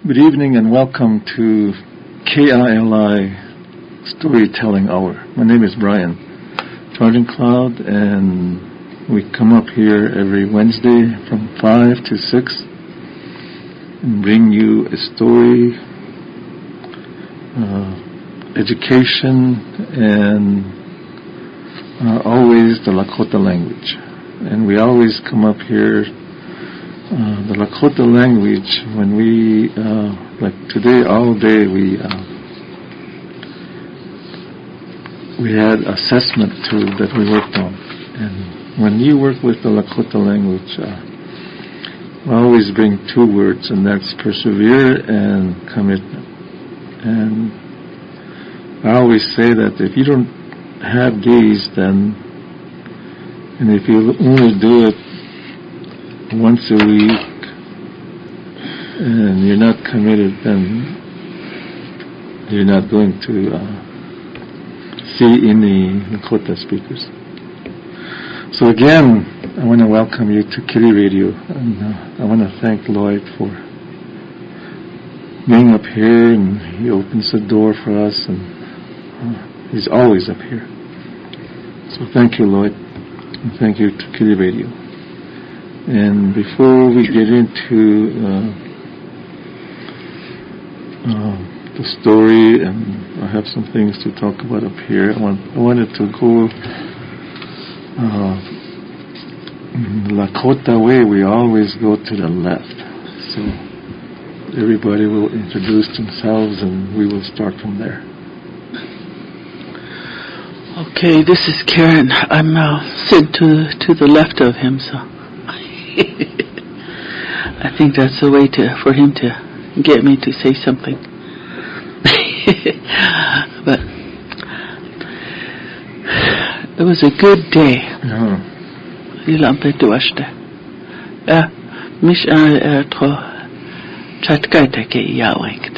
Good evening and welcome to KILI Storytelling Hour. My name is Brian Charging Cloud, and we come up here every Wednesday from 5 to 6 and bring you a story, education, and always the Lakota language. And we always come up here the Lakota language when we, like today, all day we had assessment tool that we worked on. And when you work with the Lakota language, we always bring two words, and that's persevere and commitment. And I always say that if you don't have these, then, and if you only do it once a week and you're not committed, then you're not going to see any Lakota speakers. So again, I want to welcome you to KILI Radio, and I want to thank Lloyd for being up here, and he opens the door for us, and he's always up here. So thank you, Lloyd, and thank you to KILI Radio. And before we get into the story, and I have some things to talk about up here, I wanted to go Lakota way. We always go to the left. So everybody will introduce themselves, and we will start from there. Okay, this is Karen. I'm sitting to the left of him, so I think that's the way for him to get me to say something. But it was a good day. Lilampe tuashte. Mish tro chatkaita ke yawengt.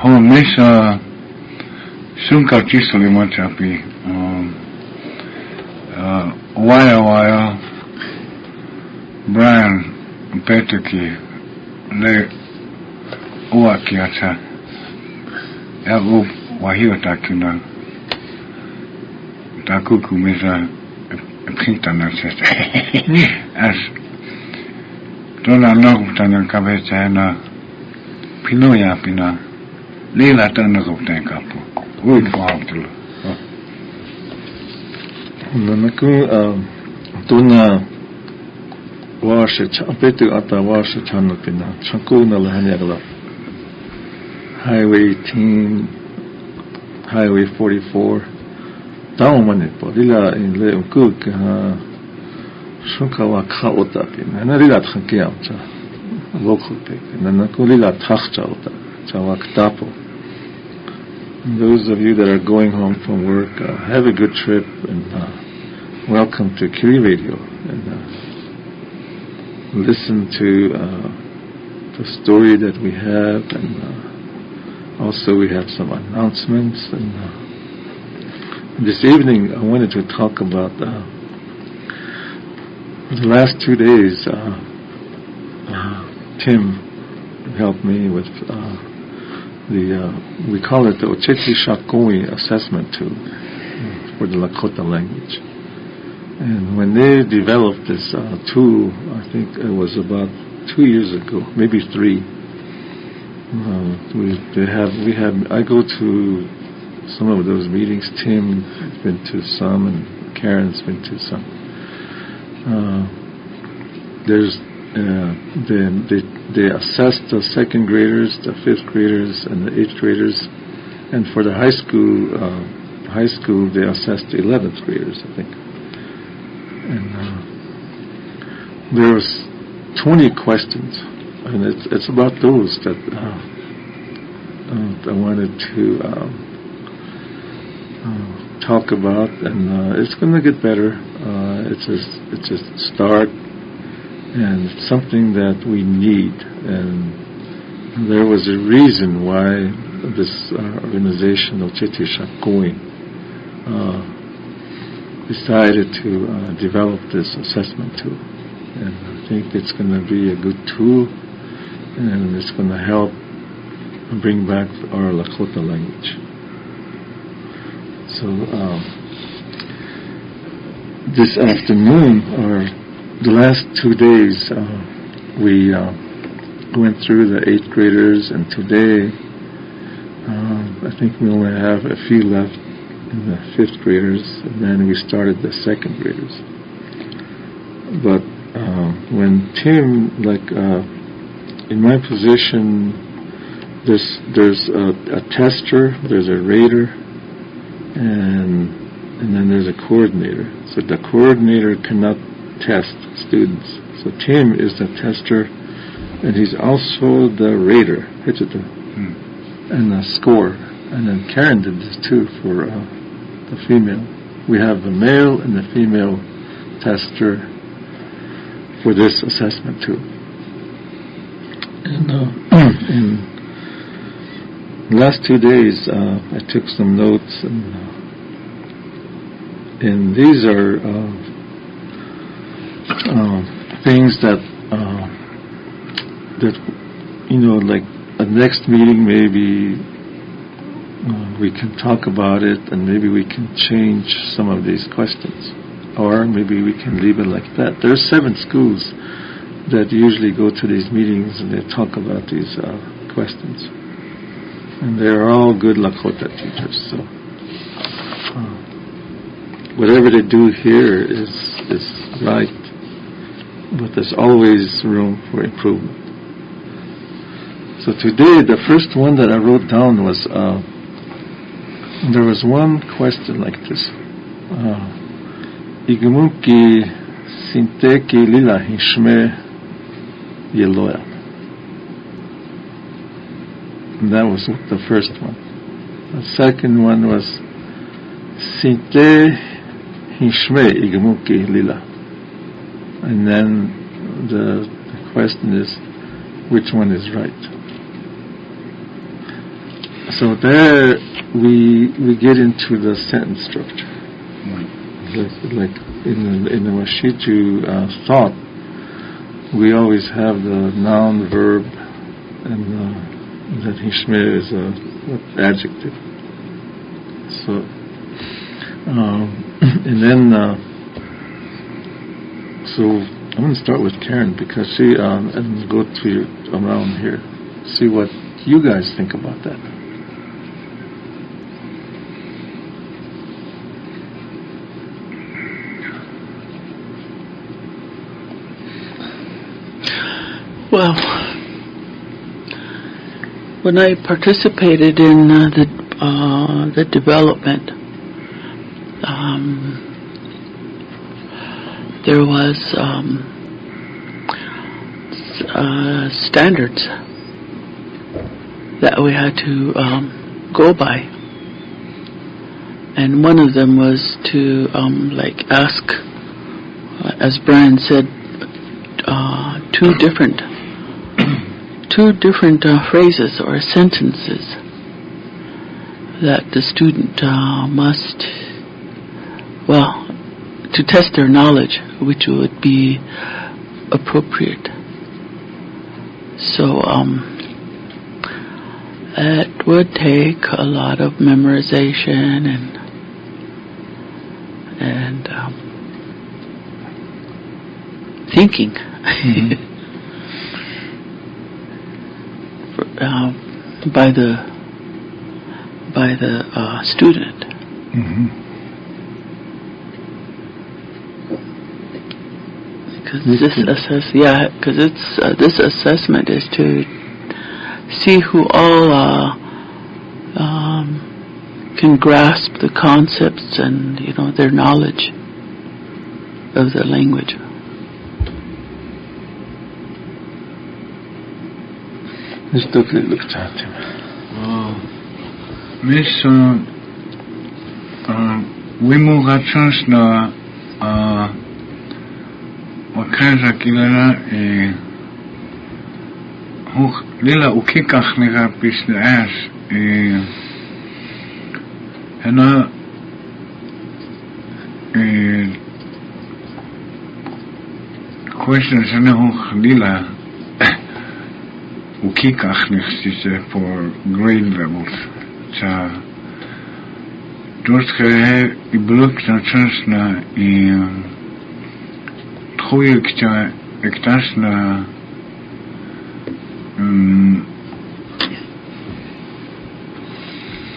Ho mish sunka chisali machapi. Waya Brian Petuki le uakiacha egu wahio takina takuku misa pintana sese as tona no tana cabeza na pinoya pina lela tana ko tenkapo ui fautlo Nanaku tuna washe chapetu ata washe chanapina chakuna lahanyagla Highway 18, Highway 44 Taumanipo lila in le cook shukawa kaota pina lila thankiam cha local pick nanaku lila thachcha ota chawaktapo. Those of you that are going home from work, have a good trip, and welcome to KILI Radio. And listen to the story that we have, and also we have some announcements. And this evening, I wanted to talk about the last 2 days. Tim helped me with we call it the Ocheti Shakoi assessment tool for the Lakota language. And when they developed this tool, I think it was about 2 years ago, maybe 3. I go to some of those meetings. Tim has been to some, and Karen's been to some. They assess the 2nd graders, the 5th graders, and the 8th graders, and for the high school they assess the 11th graders, I think. And there was 20 questions, and it's about those that I wanted to talk about, and it's going to get better. It's a start. And it's something that we need, and there was a reason why this organization, Ocheti Shakoi, decided to develop this assessment tool. and I think it's going to be a good tool, and it's going to help bring back our Lakota language. So this afternoon, or the last 2 days, we went through the 8th graders, and today I think we only have a few left in the 5th graders, and then we started the 2nd graders. But when Tim, in my position, there's a tester, there's a rater, and then there's a coordinator. So the coordinator cannot test students. So Tim is the tester, and he's also the rater, and the scorer. And then Karen did this too for the female. We have the male and the female tester for this assessment too. And in the last 2 days, I took some notes, and these are things that like a next meeting maybe we can talk about it, and maybe we can change some of these questions, or maybe we can leave it like that. There's 7 schools that usually go to these meetings and they talk about these questions, and they're all good Lakota teachers. So whatever they do here is right, but there's always room for improvement. So today, the first one that I wrote down was, there was one question like this. Igumuki sinteki lila hishme yeloya. And that was the first one. The second one was sinte hishme igumuki lila. And then the question is, which one is right? So there we get into the sentence structure. Like in the Washichu thought, we always have the noun, verb, and that hishme is an adjective. So and then so I'm going to start with Karen, because she and go to around here, see what you guys think about that. Well, when I participated in the development, there was standards that we had to go by, and one of them was to ask, as Brian said, two different phrases or sentences that the student must, to test their knowledge, which would be appropriate. So it would take a lot of memorization and thinking. Mm-hmm. By the student. Mm-hmm. Because this assessment is to see who all can grasp the concepts and their knowledge of the language. Just look at him. This Wimugachans na wakaza kilala hoch lila ukikach nega pisne as hena question is nog lila ukikachnichtse for grade levels. So doortge I blok na chansna I troyekta ektasna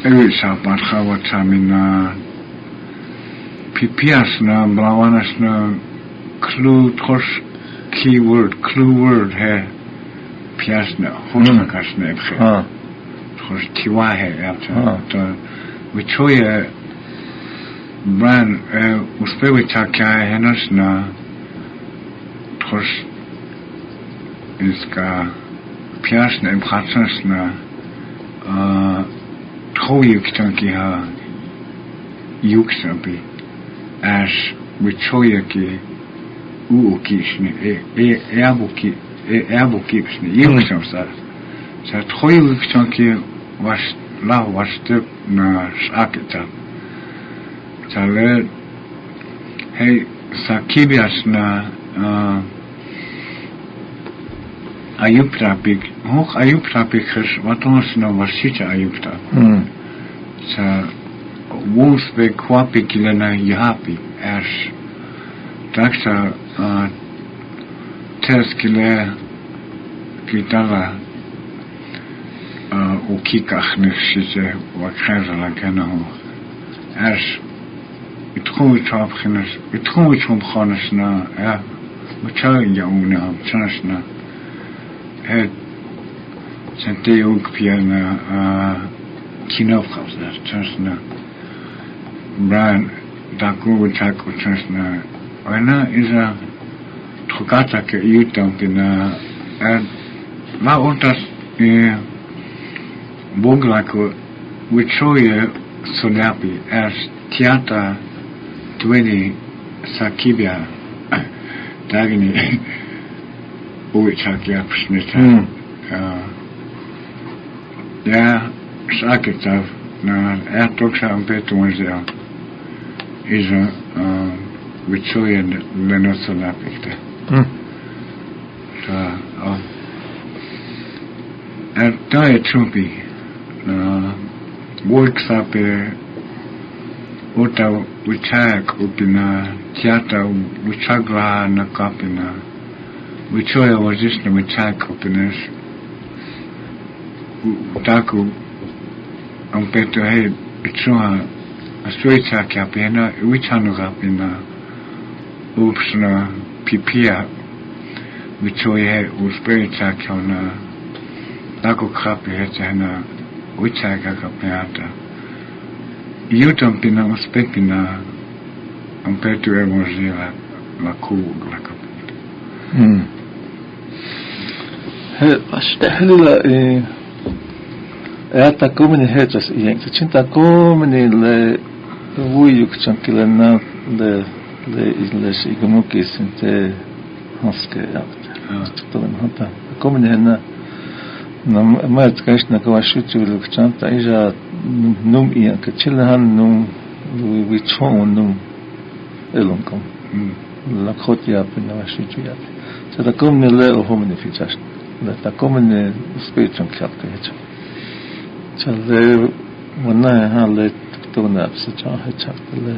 Evisa parchavatsamina pipiasna blawanasna clue word he piasna hosnakasna ebche tors tiwa he after vichoye bran uspevitakia henasna tors iska piasna ebchatsna Troyektanki ha yuksabi as vichoyaki uukishni eabukipsni yuksamsar sa troyektanki was na sakita sa le hey sakibias na ayuptrapik hoch ayuptrapik wat ons nou was sita ayuptrap sa wonsbe kwapik ilena yapi as taksa teskile kitala ukikach nechsise wakrazala kenaho as itruichum khanas na ja machal yauna chansna het sente ook piana kinovkhavsna chansna Brian daku chaku chansna ana isa trokata ke yutompina and ma ontas bonglako vichoye sonapi as tiata 20 sakibia dagni Uichakia Pshnita. Ja, Sakitav, na Ertoksa and Petuanzia is a Vichoyan Lenosolapicta. And Diet Trumpi works up Ota Vichak Upina, Tiata Vichagla Nakapina. Vichoya was just a Vichak Upinas. Taku Ampeto Head, Vichoa, a straight Sakapina, Vichanugapina, Upsna, Pipia, Vichoya, Uspay Sakana, Taku Krapi Hetana, Vichakapinata. Yutompina, Uspepina, Ampeto Emozilla, Laku. Hela ata komeni hechas ien chinta komeni le wuyuk chankila na le sigumuki sinte hanske tolen hata komeni hena na mat kashna kawashuchu luk chanta ija num ien kachilhan num wichon num elonkom Lakota yapina washuchu yapi so da komeni le homini fichas da komeni spiritual kapka hecha so le wana ha le tona psa hecha le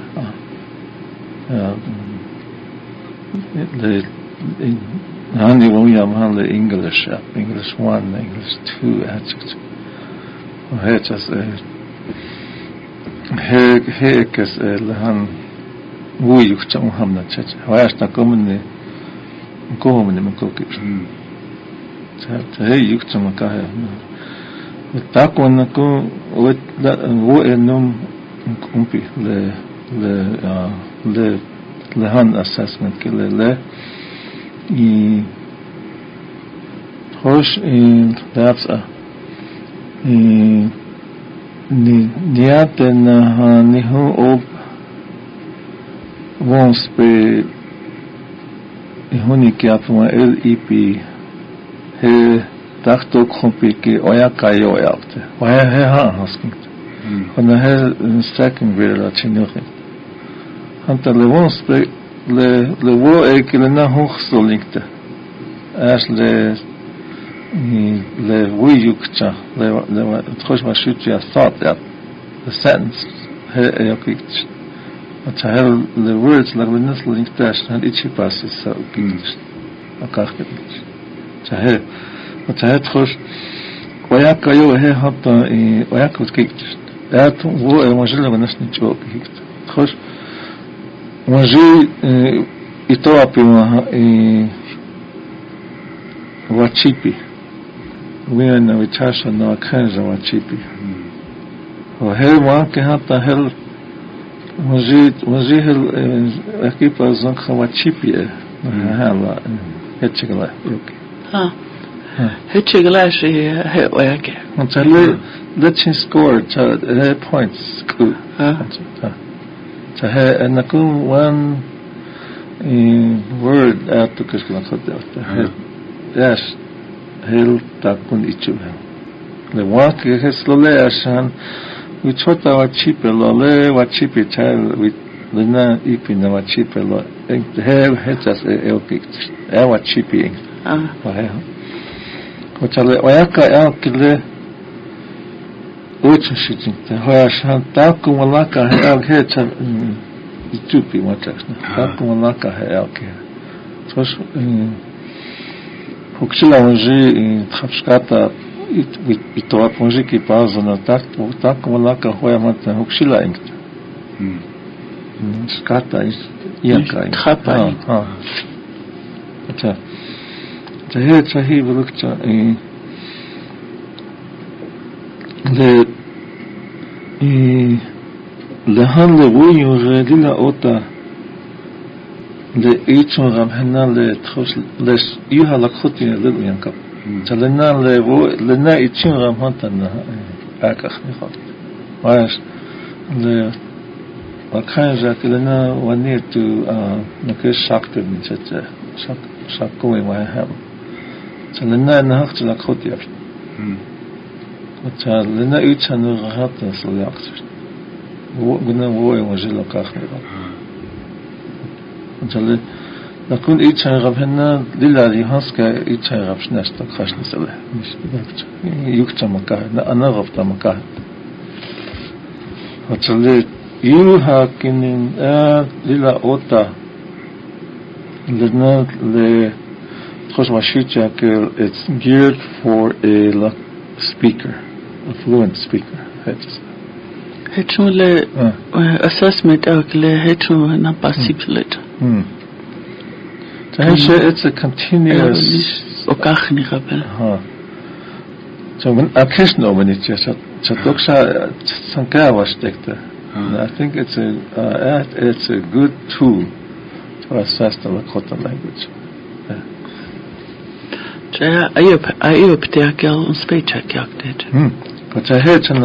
hani wonyam ha le English 1 English 2 hecha hecha hekes le han wuyuk chang hamna chacha wasta komeni mkokips hey yuk chang ka takon ko wo enum kumpi le han assessment le I hoş that's niaten ha nihu op vons pe honi que apma LEP he takto kompike oya kayo yaptı. Oya he ha haskingt. Ona he second grade la chinyoke. Hanta le vons pe le wo kilena hochsolinkte as le wuyukcha le trosh ma shutja thought that the sentence he the words like the nestle link dash and itchy passes so trosh wayaka yo he hatta wayaka kikt that wo mojela nasni chok kikt trosh moji ito apima wachipi we na vichasha na kanja wachipi o he wa ke hatta hel moji hel equipa zon wachipi hala hetchigla okay hetchigla shi he wayake until let's score points so he nakun one word at the Lakota. Yes, hell takun ichu. The walk is slowly ashan. We thought our cheaper lole, what cheaper child with the na ipin our cheaper lo. The hell has us a picked. Our cheaping. What are the Wayaka elkile? Ocean shooting. The Hoyashan takun walaka elk Itupi watachna. Takum laka elke. Tosh Huxila onji trapskata itoa ponji ki pazana takum laka hoya mata huxila inkta. Skata is yanka. Trapa. Ata. Tahe tahi bulukta le han le wuyu redila ota le ichon ramhena le tros les yuha la khoti le yanka talena le wo le na ichon ramhanta na akakh ni khat was le akanja kelena wani tu na ke shakte ni chete shakko wa ha talena na hakt la khoti af talena ichon rahata so yaqt قلنا هو يوجد لك آخر مثلا نكون إيش هنغبنا للذي هاسك إيش هنغبش نشتك خش نسله مش يكتم مكان أنا غبت مكان مثلا يوها كنن للا أوتا لنا ل خش مشيتها ك it's geared for a speaker a fluent speaker هتشو له assessment أو كله هتشو هنا possibility. It's a continuous. أكاخني قبل. So when application when it's just doksha sankaya wastekta. I think it's a good tool to assess the Lakota language. Ja, ayup teakel on speech akted. But I heard some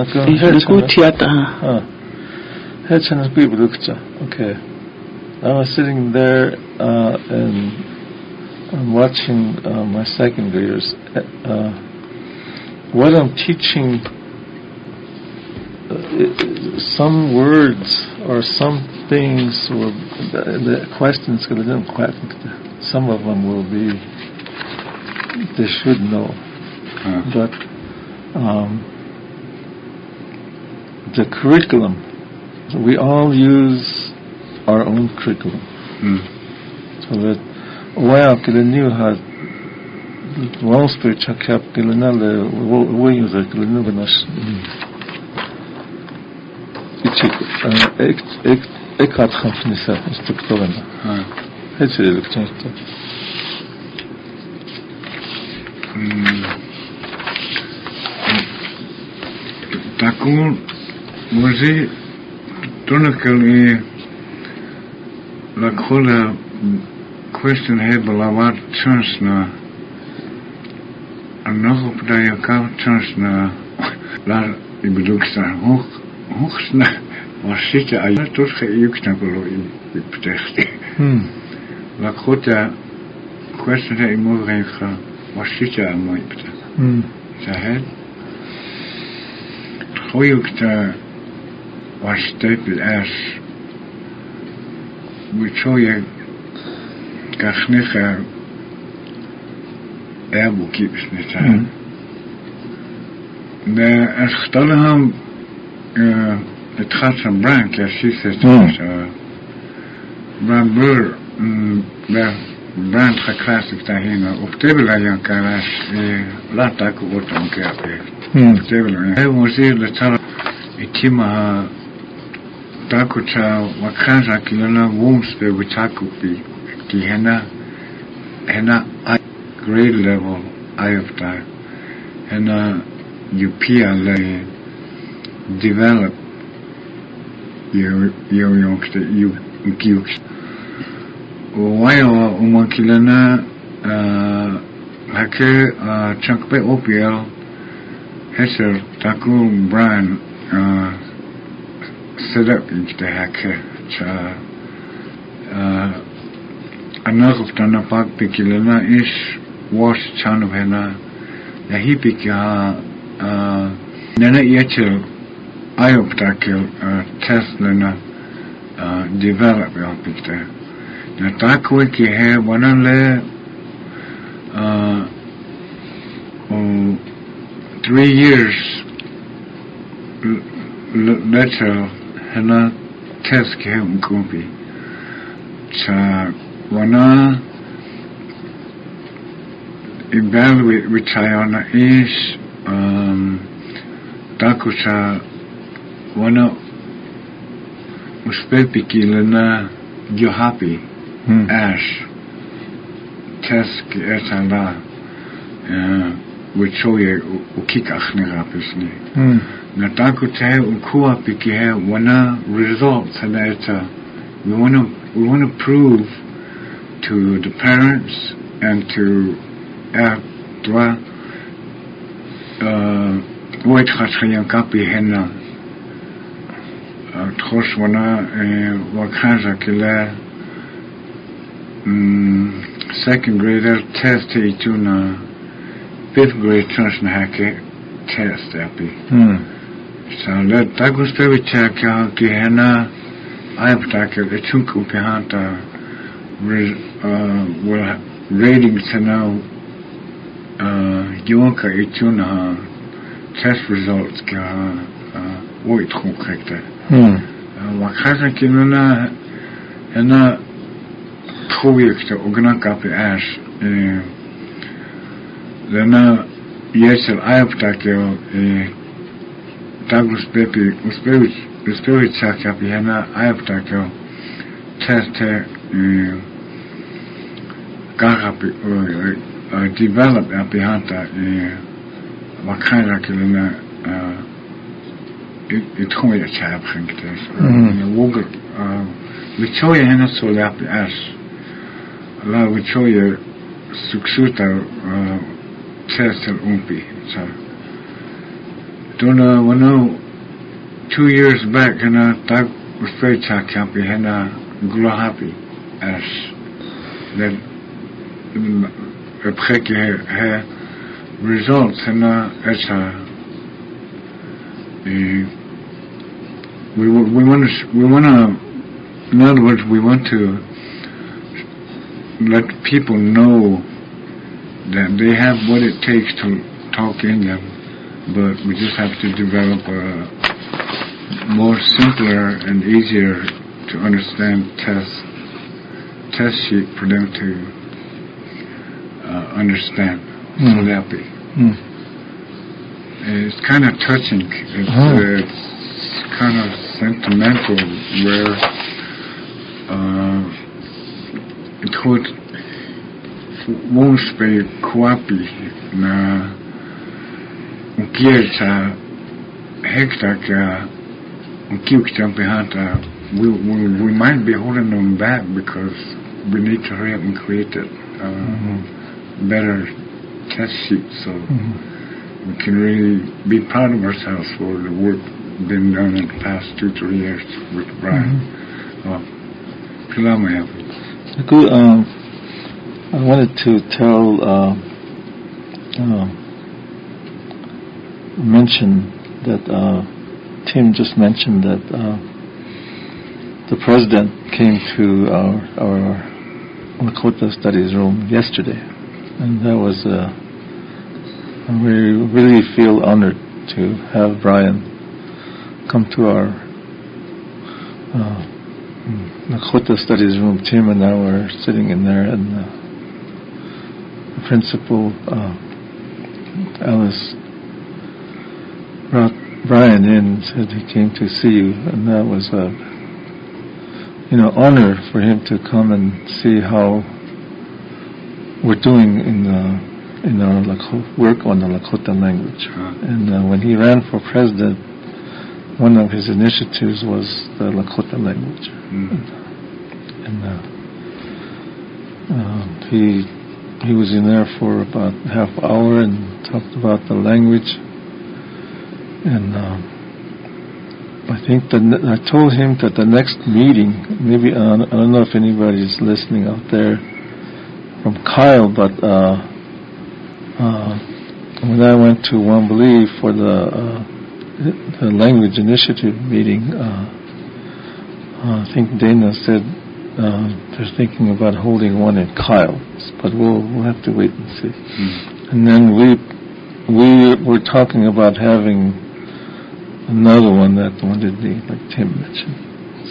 okay. I was sitting there and I'm watching my second graders. What I'm teaching, some words or some things, or the questions, some of them will be, they should know. But the curriculum, we all use our own curriculum. So that why knew had one spiritual cap kilinale we use a kilinabanas ik had khamsnisa instructorana het is elektronisch takun mozi tonakali Lakota question hebben laat chance na en nog op dat je kan chance na laat ik bedoel staan hoog snel was zitten aan je tot geëukt naar below in betekent Lakota question hij morgen gaan was zitten aan mooi betekent ze het geëukt was stapel as we show you kachnicha Abu keeps it. The Astalaham the Tatsan Brank, as she says, Brambur, the Brand classic Tahina, of Tebela Yankaras, Lataku Otam Cape. Tebela. I was here the Tala Itima Takucha, Wakaza Kilana, Womspe, Witakupi, Kihena, Hena, grade level, I of that, and Upia lay develop your youngster, you cukes. While Umakilana, Hake, Chunkpe Opiel, Hesser, Taku, Brian, set up into the Hake, another of Tanapak Pikilana is wash chan of Hena, the Hipika, Nana Yechel, Ioptakil, test Lena, develop your picture. The Takwiki hair, one on 3 years later, Hena test came Kumpi. Cha wana evaluate which ayana is takucha wana uspepikilana yohapi ash task etala wichoye ukikachni rapisni na takucha ukua pikihe wana results haneta we want to prove to the parents and to wait khashyan kapi henna troshwana wakaza kila second grader test ituna 5th grade trans na hake test api so let tagustevi chaka ki henna Ioptakil Echunku Pihanta will ratings to now Yonka Echuna test results ka Oit Hukrekta. Wakaza Kinuna Hena Project Ognakapi Ash Lena Yesel Ioptakil Douglas Pepe Uspevich Sakapi Hena Ioptakil test Garapi develop Apihanta Wakana Kilina Itoya Chap Hinktes Wogan Vichoya Hena Solapi Ash La Vichoya Suksuta test Umpi Dona Wano 2 years back, Hena Tag was very happy, Hena Gula happy as that her results, Hena as we want to, in other words, we want to let people know that they have what it takes to talk in them, but we just have to develop a more simpler and easier to understand test sheet for them to understand. It's kind of touching. It's kind of sentimental where it would won't be kwapi na ukierta hektaka we might be holding them back because we need to hurry up and create a better test sheet so we can really be proud of ourselves for the work been done in the past 2-3 years with Brian. I wanted to mention that Tim just mentioned that the president came to our Lakota studies room yesterday, and that was we really feel honored to have Brian come to our Lakota studies room. Tim and I were sitting in there, and the principal Alice brought Brian in and said he came to see you, and that was a honor for him to come and see how we're doing in our work on the Lakota language. And when he ran for president, one of his initiatives was the Lakota language. And he was in there for about half an hour and talked about the language. And I think I told him that the next meeting, maybe I don't know if anybody's listening out there from Kyle, but when I went to Wambali for the language initiative meeting, I think Dana said they're thinking about holding one in Kyle, but we'll have to wait and see. And then we were talking about having another one that wanted like Tim mentioned.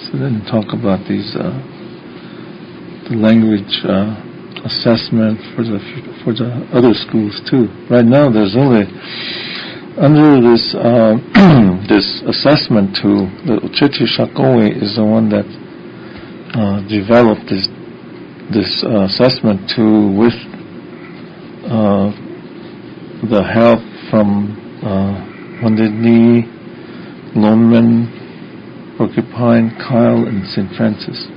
So then talk about these the language assessment for the other schools too. Right now, there's only under this this assessment tool. The Uchechi Shakoe is the one that developed this assessment tool with the help from Wandedni, Loneman, Porcupine, Kyle, and St. Francis.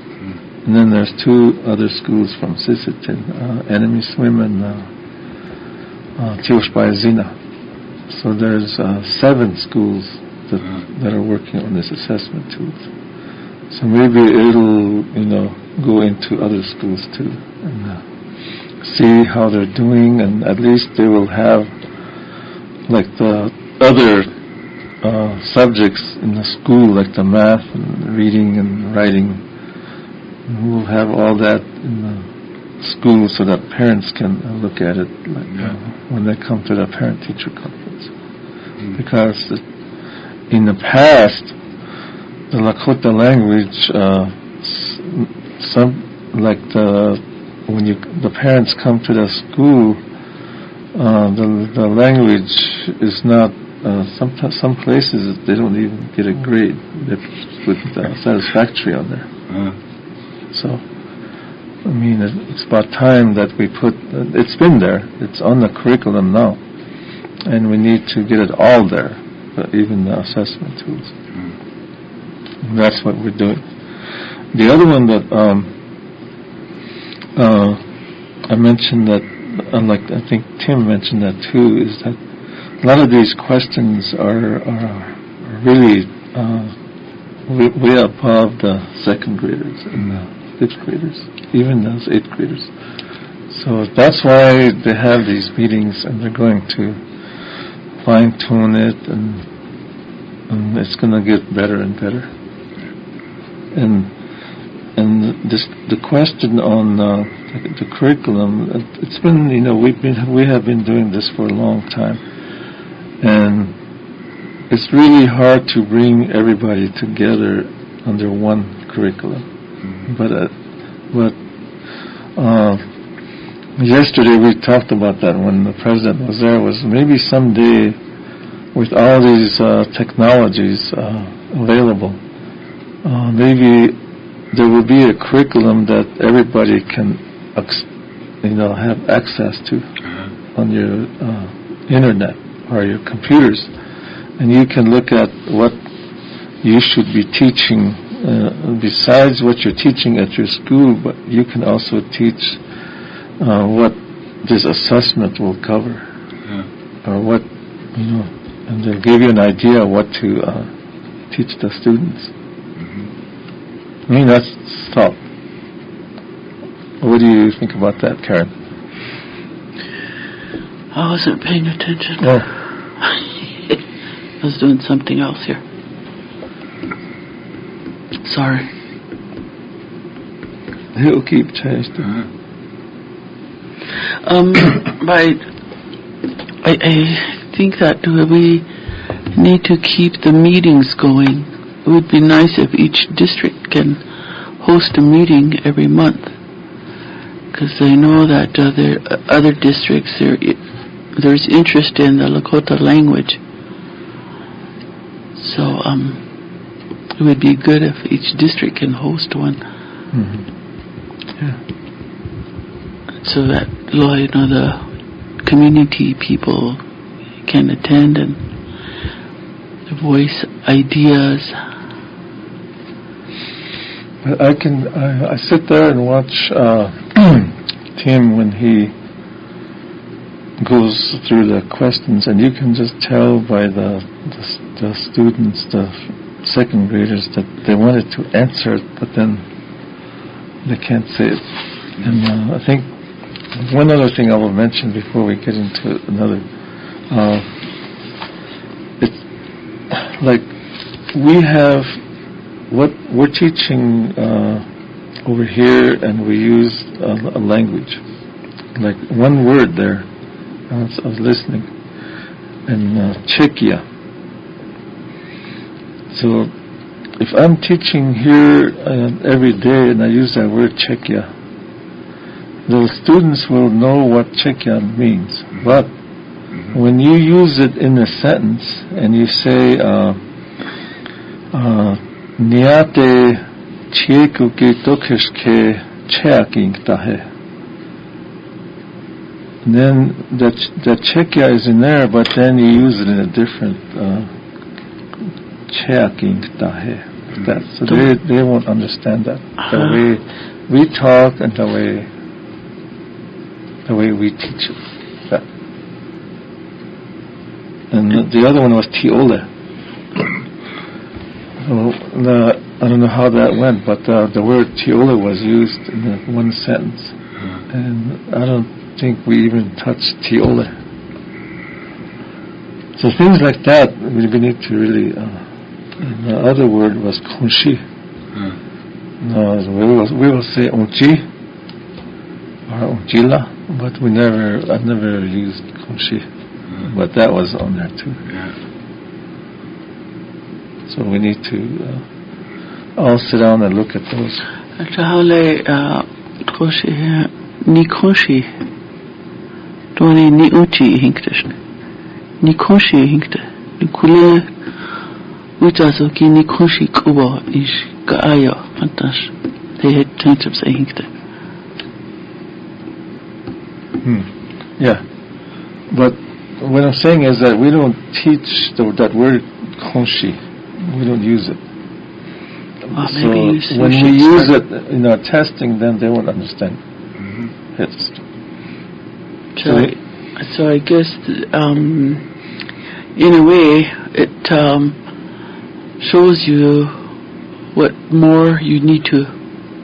And then there's two other schools from Sisseton, Enemy Swim and Tioshbayazina. So there's 7 schools that are working on this assessment tool. So maybe it'll, go into other schools too and see how they're doing, and at least they will have like the other subjects in the school, like the math and reading and writing. And we'll have all that in the school so that parents can look at it when they come to the parent-teacher conference. Because in the past, the Lakota language, when the parents come to the school, the language is not. Some places they don't even get a grade. They put satisfactory on there. So, it's about time that we put. It's been there. It's on the curriculum now, and we need to get it all there. Even the assessment tools. That's what we're doing. The other one that I mentioned that, I think Tim mentioned that too, is that a lot of these questions are really way above the second graders and the fifth graders, even those 8th graders. So that's why they have these meetings, and they're going to fine-tune it, and it's going to get better and better. And the question on the curriculum, it's been, we have been doing this for a long time, and it's really hard to bring everybody together under one curriculum. But yesterday we talked about that when the president was there. Was maybe someday, with all these technologies available, maybe there will be a curriculum that everybody can, have access to on your internet or your computers, and you can look at what you should be teaching besides what you're teaching at your school. But you can also teach what this assessment will cover, or what and they'll give you an idea of what to teach the students. That's thought. What do you think about that, Karen? I wasn't paying attention. Oh. I was doing something else here. Sorry. He'll keep changing. But I think that we need to keep the meetings going. It would be nice if each district can host a meeting every month, because I know that other districts there's interest in the Lakota language. So it would be good if each district can host one. Mm-hmm. Yeah. So that the community people can attend and voice ideas. I sit there and watch Tim when he goes through the questions, and you can just tell by the students, the second graders, that they wanted to answer it, but then they can't say it. And I think one other thing I will mention before we get into another, it's like we have what we're teaching over here, and we use a language, like one word there. I was listening, and Czechia. So if I'm teaching here every day and I use that word Czechia, the students will know what Czechia means. But when you use it in a sentence and you say Niate Cheku ke tokeshke Cheaking then the Czechia is in there, but then you use it in a different Cheaking that. So they won't understand that. The way we talk and the way we teach it. That. And the other one was Tiole. I don't know how that went, but the word Tiole was used in one sentence, and I don't think we even touched Tiole. So things like that we need to really. The other word was Konshi. We will say Onchi or Onchila, but I've never used Konshi. But that was on there too. So we need to all sit down and look at those. Ni Konshi, Tony ni Uchi hinkte, ni Konshi hinkte, ni Kule. Uitaso ki ni Konshi kubo ish kaayo fantas. They had tensions I hinkte. Yeah, but what I'm saying is that we don't teach that word Konshi. We don't use it. So when we use it in our testing, then they won't understand. Yes. So I guess in a way it shows you what more you need to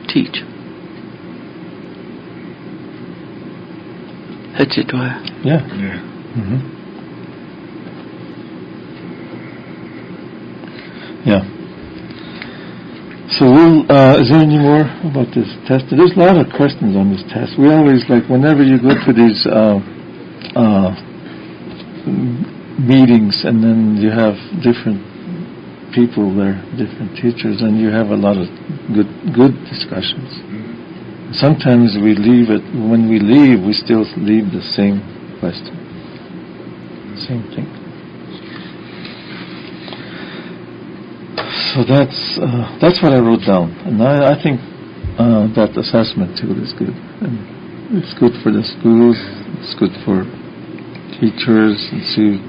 teach. That's it. Yeah. Yeah. So is there any more about this test? There's a lot of questions on this test. We always, whenever you go to these meetings, and then you have different people there, different teachers, and you have a lot of good discussions. Sometimes we leave it, when we leave, we still leave the same question. Same thing. So that's what I wrote down, and I think that assessment tool is good. And it's good for the schools. It's good for teachers. And see,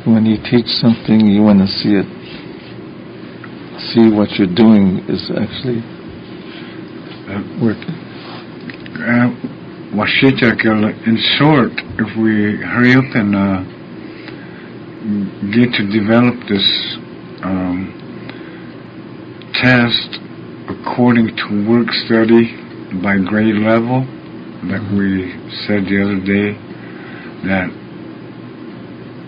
when you teach something, you want to see it. See what you're doing is actually working. In short, if we hurry up and get to develop this test according to work study by grade level, like we said the other day, that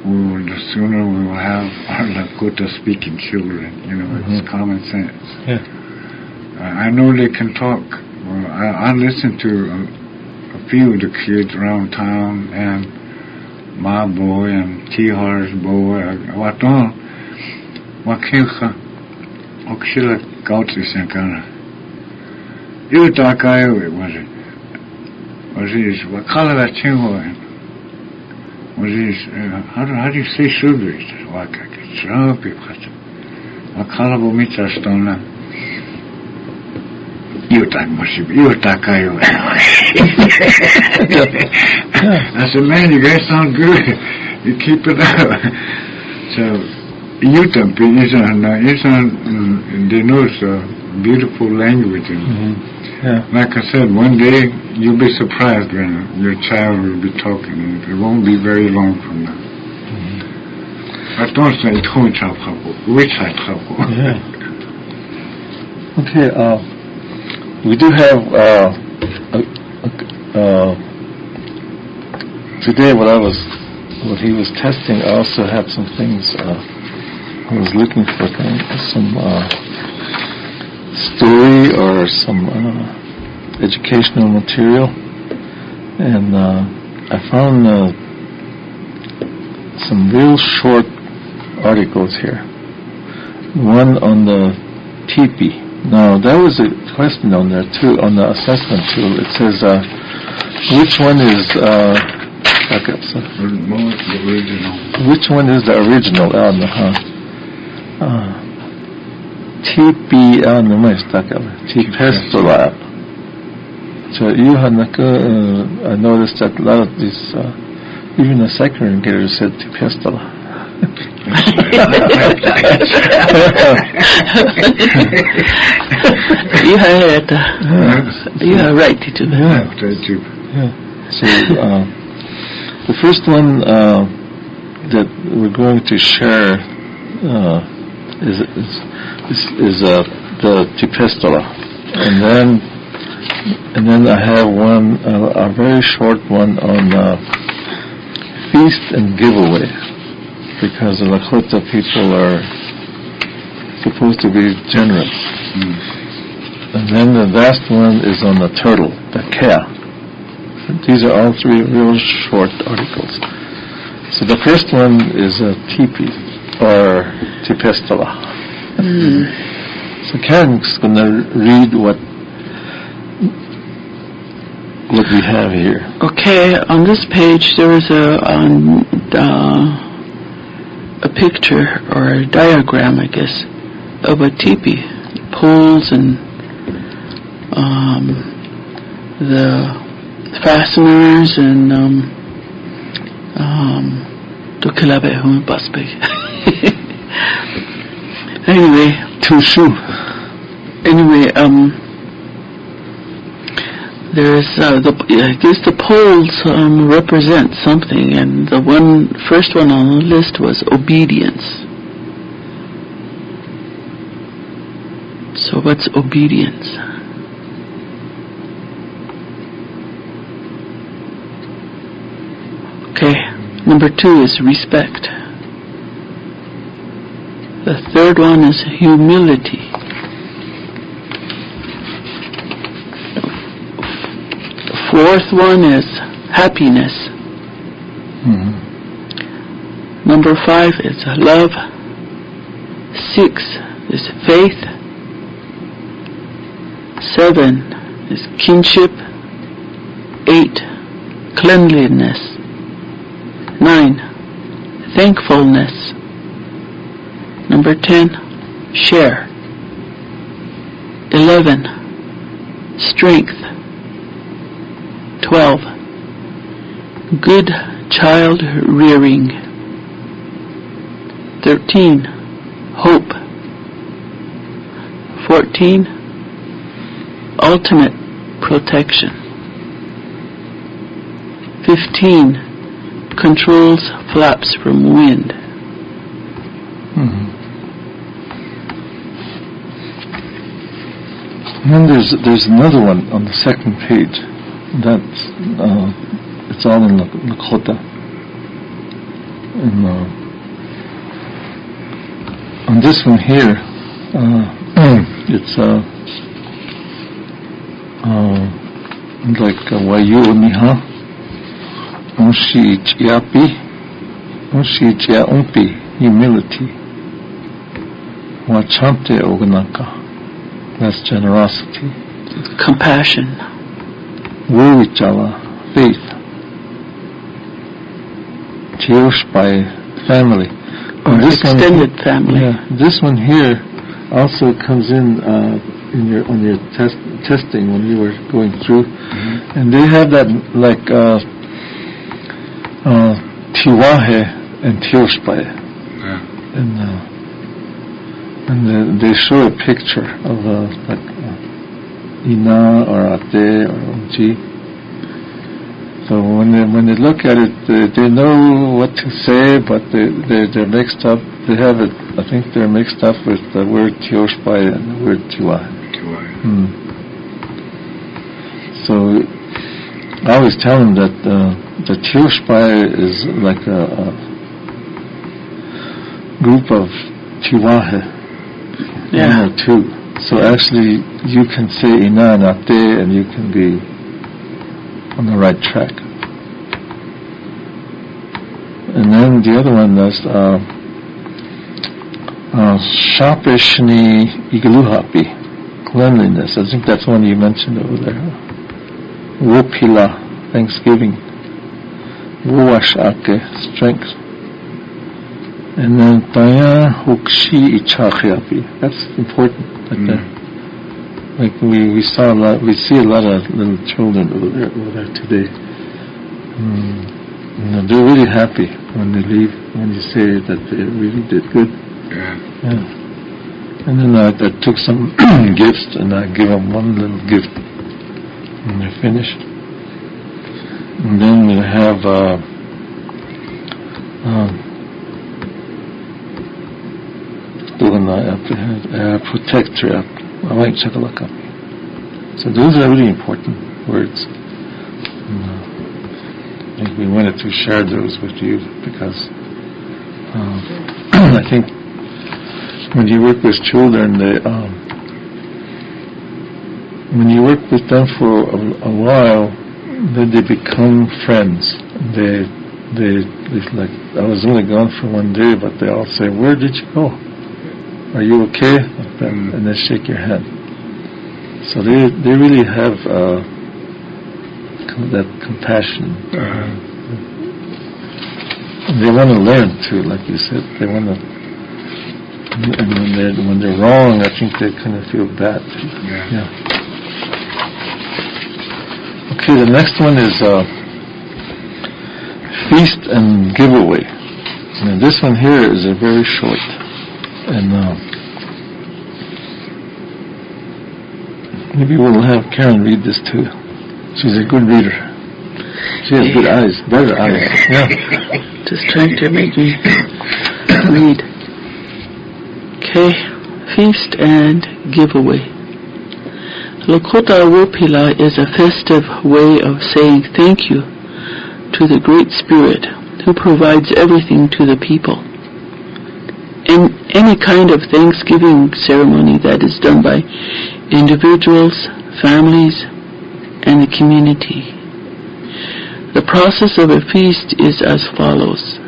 the sooner we will have our Lakota speaking children. It's common sense. Yeah. I know they can talk. Well, I listened to a few of the kids around town, and my boy and T-Har's boy, Waton, Wakilka, Okshila Gautsi Sankana. You talk, I was it. Was it Wakala Chingo? Was it, how do you say sugary? Wakaka, people. Wakala Bomita Stona. You talk, I said, man, you guys sound good. You keep it up. So, you talk, they know it's a beautiful language. And like I said, one day you'll be surprised when your child will be talking. It won't be very long from now. I don't say which I trouble. Okay, we do have today what he was testing. I also had some things I was looking for, some story or some educational material, and I found some real short articles here. One on the teepee. Now, there was a question on there too, on the assessment tool. It says, which one is, which one is the original? TP, T-Pestola. So you had, I noticed that a lot of these, even the second grader said T-Pestola. You are right, teacher. Yeah. So the first one that we're going to share is the Tipestola, and then I have one a very short one on feast and giveaway, because the Lakota people are supposed to be generous. And then the last one is on the turtle, the kea. These are all three real short articles. So the first one is a teepee, or Tipestola. So Karen's going to read what we have here. Okay, on this page there is a picture or a diagram, I guess, of a teepee, poles and the fasteners and anyway, there's I guess the poles represent something, and the first one on the list was obedience. So what's obedience? Okay, number 2 is respect. The third one is humility. The fourth one is happiness. Number 5 is love. 6 is faith. 7 is kinship. 8, cleanliness. 9, thankfulness. Number 10, share. 11, strength. 12, good child rearing. 13, hope. 14, ultimate protection. 15, controls flaps from wind. And then there's another one on the second page. That's it's all in Lakota. And on this one here, it's like wayu niha, unshi chiapi, unshi chia umpi, humility. Wachante oganaka, that's generosity. Compassion. Wurichala, faith. Tioshpai, family. Or extended family. Yeah, this one here also comes in on your testing when you were going through, and they have that like Tiwahe and Tioshpai, and they show a picture of like Ina or Ate or Umji. So when they look at it, they know what to say, but they're mixed up. They have it. I think they're mixed up with the word Tioshpai and the word Tiwa. So I always tell them that the Tioshpai is like a group of Tiwahe, one or two. So actually, you can say Ina and Ate, and you can be on the right track. And then the other one is Shapishni Igaluhapi, cleanliness. I think that's one you mentioned over there. Wopila, thanksgiving. Wuashake, strength. And then Taya Hukshi Ichachiapi. That's important. Like we saw a lot. We see a lot of little children over there today. They're really happy when they leave. When you say that they really did good. Yeah. And then I took some gifts and I give them one little gift when they're finished. And then we have protector. So those are really important words. I think we wanted to share those with you because I think when you work with children, when you work with them for a while, then they become friends. They like, I was only gone for one day, but they all say, "Where did you go? Are you okay?" Like that, and they shake your hand. So they really have that compassion. And they want to learn too, like you said. They want to, and when they're wrong, I think they kind of feel bad. Yeah. Okay, the next one is feast and giveaway. And this one here is a very short, and maybe we'll have Karen read this too. She's a good reader. She has good eyes, better eyes. Yeah. Just trying to make me read. Okay, feast and giveaway. Lakota Wopila is a festive way of saying thank you to the Great Spirit who provides everything to the people. In any kind of Thanksgiving ceremony that is done by individuals, families, and the community. The process of a feast is as follows.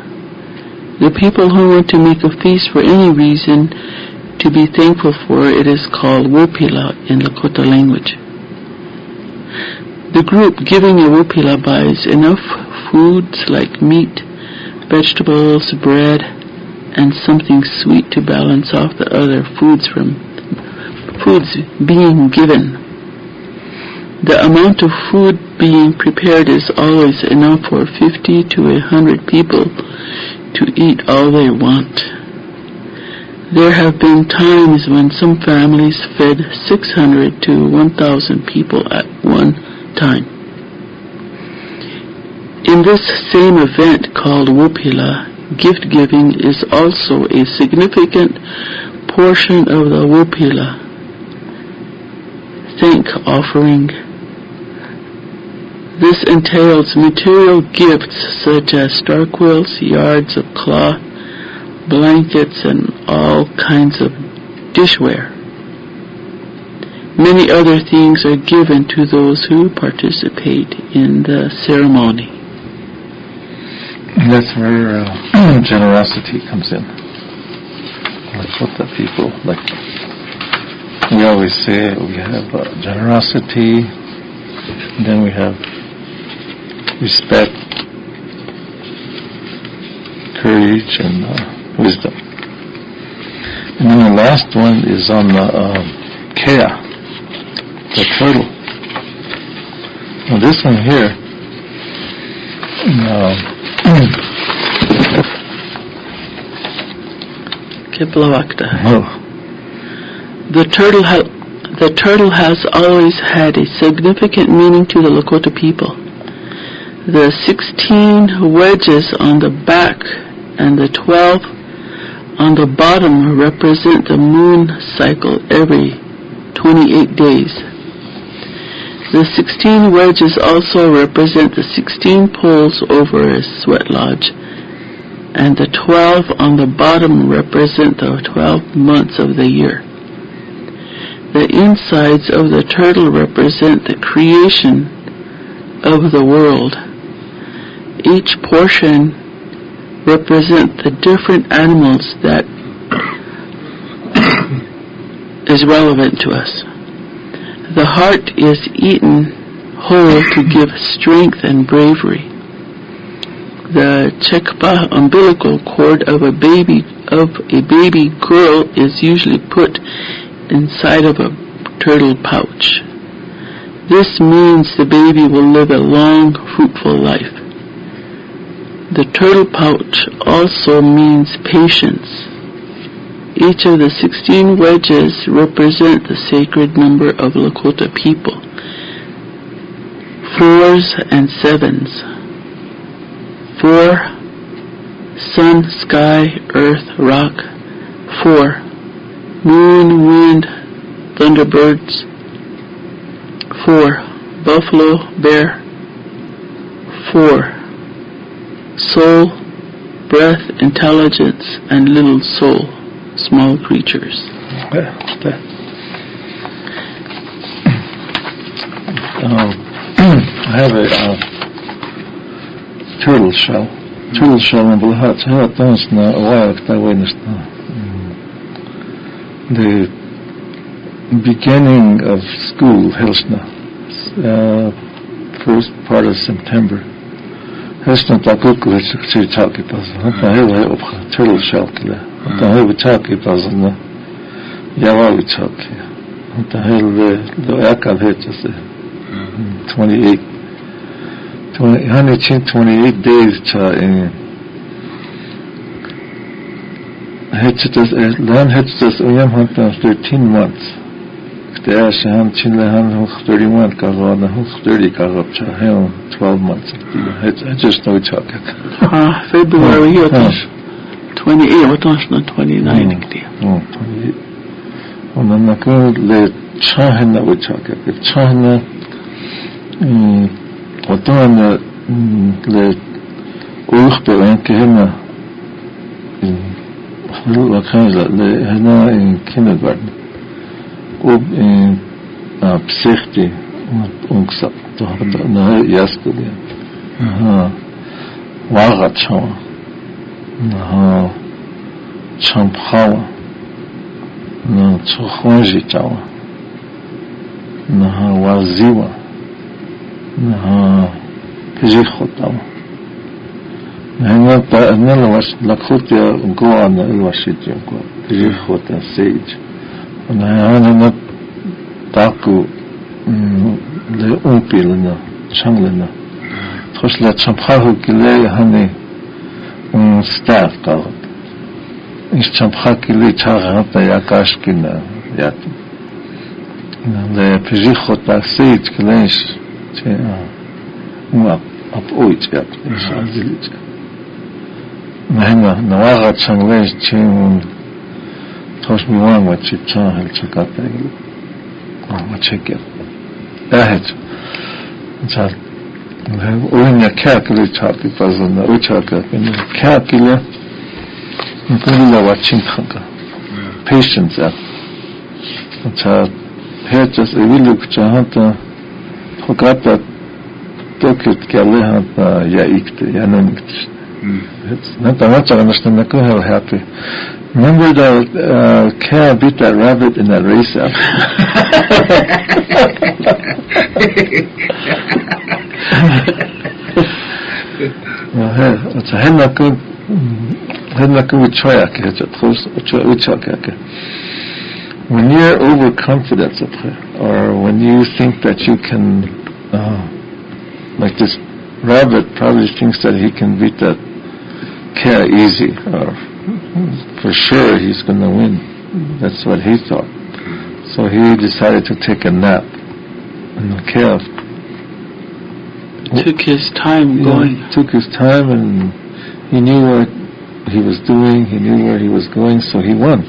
The people who want to make a feast for any reason to be thankful for it is called Wopila in Lakota language. The group giving a Wopila buys enough foods like meat, vegetables, bread, and something sweet to balance off the other foods being given. The amount of food being prepared is always enough for 50 to 100 people to eat all they want. There have been times when some families fed 600 to 1,000 people at one time. In this same event called Wopila, gift giving is also a significant portion of the Wopila thank offering. This entails material gifts such as star quilts, yards of cloth, blankets, and all kinds of dishware. Many other things are given to those who participate in the ceremony. And that's where generosity comes in. Lakota people, like we always say, we have generosity, and then we have respect, courage, and wisdom. And then the last one is on the Kea, the turtle. Now this one here, The turtle has always had a significant meaning to the Lakota people. The 16 wedges on the back and the 12 on the bottom represent the moon cycle every 28 days. The 16 wedges also represent the 16 poles over a sweat lodge, and the 12 on the bottom represent the 12 months of the year. The insides of the turtle represent the creation of the world. Each portion represents the different animals that is relevant to us. The heart is eaten whole to give strength and bravery. The chekpa umbilical cord of a baby girl is usually put inside of a turtle pouch. This means the baby will live a long, fruitful life. The turtle pouch also means patience. Each of the 16 wedges represent the sacred number of Lakota people. 4s and 7s. 4, sun, sky, earth, rock. 4, moon, wind, thunderbirds. 4, buffalo, bear. 4, soul, breath, intelligence, and little soul, small creatures. I have a turtle shell. Turtle shell in Blahat. The beginning of school, Helsna, first part of September. Helsna takuk le chaki pas. Hanta hele op turtle shell kile. Hanta hele chaki pas na. Yawa chaki. Hanta hele do yakal hechase. 28 days cha in hechtas lan hechtas uyam hanta 13 months. There sham chinlehan 31 kagana 30 kagapcha 12 months. I just know chaka. February 28 what's not 29 28. On nakul le chahna chaka. If chahna وطبعا لأخبر عن كهنا وكانت هنا kindergarten بسيختي أنكسب تهبطنا ياسكولي واغت شوا شامبخاوا تخوانجي جوا وازيوا كجيخوتا هنا نلوش لكوتيا غوانا الواشيتيا كجيخوتا سيج أنا تاكو لأمبي لنا شان لنا تخش لا تشمخاهو كلي هني ستاف قاعد إيش تشمخا كلي تشاغ هتا ياكاش كنا ياتو لا بجيخوتا سيج كليش أبويت يا إنشاء نحن نواغت شنغليش تشين توش ميوان وتشيبشان هل شكاتا وتشكر أهج نشال وين يكاكلي تشاكي فازلنا وشاكا كاكلي نقول لا واتشين خنقا patience نشال just a look Jahanta Hogata Tokut Galehanta Yaikte Yanonikt. It's not much I understand that how happy. Remember that Cal beat that rabbit in that race out. It's a when you're overconfident, or when you think that you can, like this rabbit probably thinks that he can beat that cat easy, or for sure he's going to win. That's what he thought. So he decided to take a nap. And the cat took his time going. Took his time, and he knew what he was doing. He knew where he was going, so he won.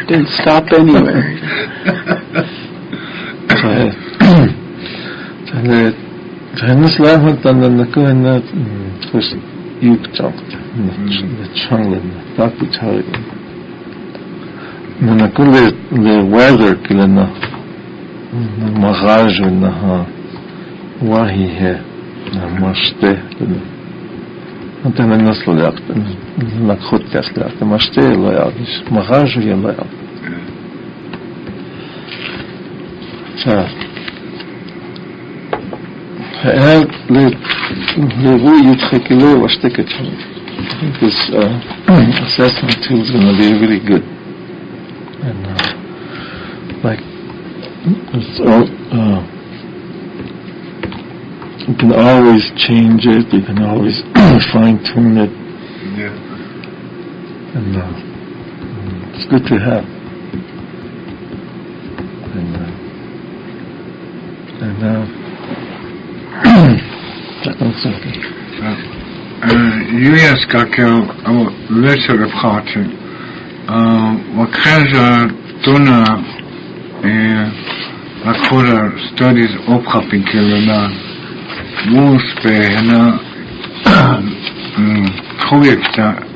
Didn't stop anywhere. the weather kilena magaj na wahi he namaste أنت من الناس اللي أكتر إنك خد كاس لا تمشي الله يعطيش مخارج ويا الله يعطي. فهذا لغو يدخل له واشتكت. I think this assessment tool is going to be really good, and like it's all. You can always change it. You can always fine-tune it. Yeah. And it's good to have. U.S. Kakao, lesser report. Wakaja Tuna Lakota studies ophapping Kilina. Muspe hena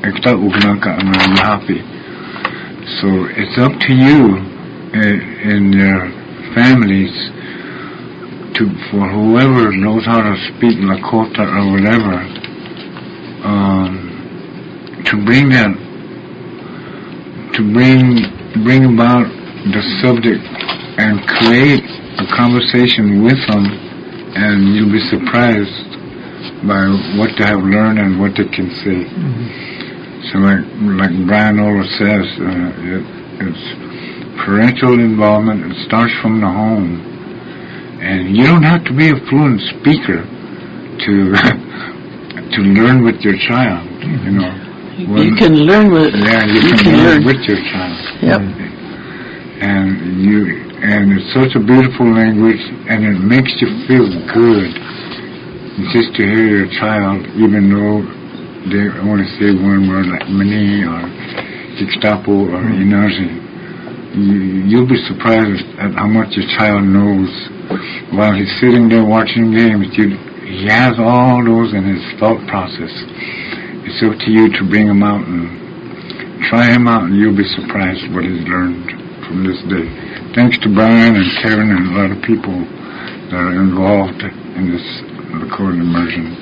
ekta ugnaka happy. So it's up to you in your families for whoever knows how to speak Lakota or whatever, to bring that, to bring about the subject and create a conversation with them. And you'll be surprised by what they have learned and what they can say. So like Brian always says, it's parental involvement. It starts from the home. And you don't have to be a fluent speaker to learn with your child, you know. You can learn with... Yeah, you can learn with your child. Yep. And it's such a beautiful language, and it makes you feel good just to hear your child, even though they only say one word like mani or Gestapo or Inazi. You'll be surprised at how much your child knows while he's sitting there watching games. He has all those in his thought process. It's up to you to bring him out and try him out, and you'll be surprised what he's learned from this day. Thanks to Brian and Kevin and a lot of people that are involved in this Lakota immersion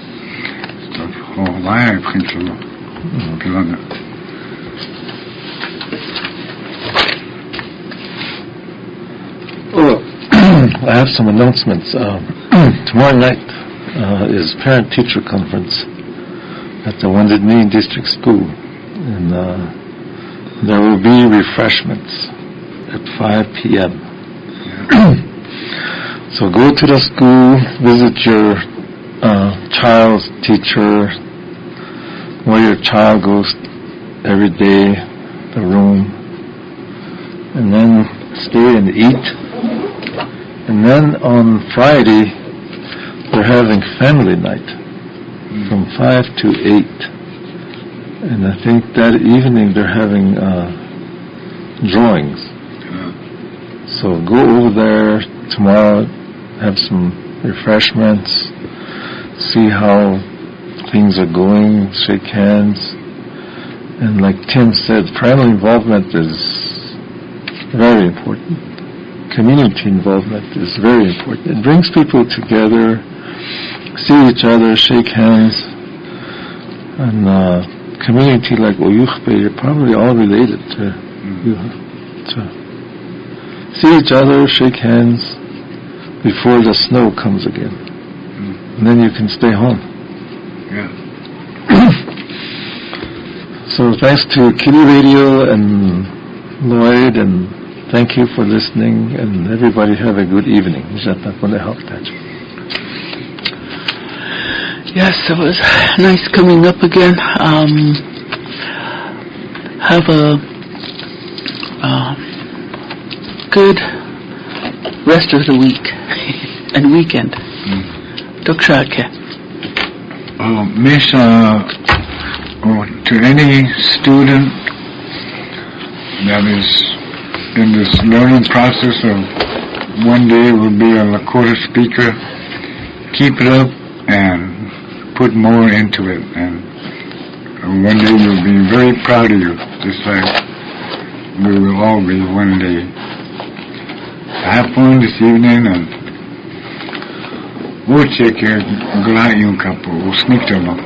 stuff. Oh, why I think so. I have some announcements. Tomorrow night is parent-teacher conference at the Wounded Knee District School, and there will be refreshments at 5 p.m. So go to the school, visit your child's teacher, where your child goes every day, the room, and then stay and eat. And then on Friday, we're having family night from 5 to 8. And I think that evening they're having drawings. So go over there tomorrow, have some refreshments, see how things are going, shake hands. And like Tim said, parental involvement is very important. community involvement is very important. It brings people together, see each other, shake hands, and community like Oyukhpe, you're probably all related to see each other, shake hands before the snow comes again. And then you can stay home. Yeah. So thanks to KILI Radio and Lloyd, and thank you for listening, and everybody have a good evening. Yes, it was nice coming up again. Have a good rest of the week and weekend. Dokshake. Miss, to any student that is in this learning process of one day will be a Lakota speaker, keep it up and put more into it, and one day you'll be very proud of you, just like we will all be one day. Have fun this evening, and we'll check your glad you couple. We'll sneak them up.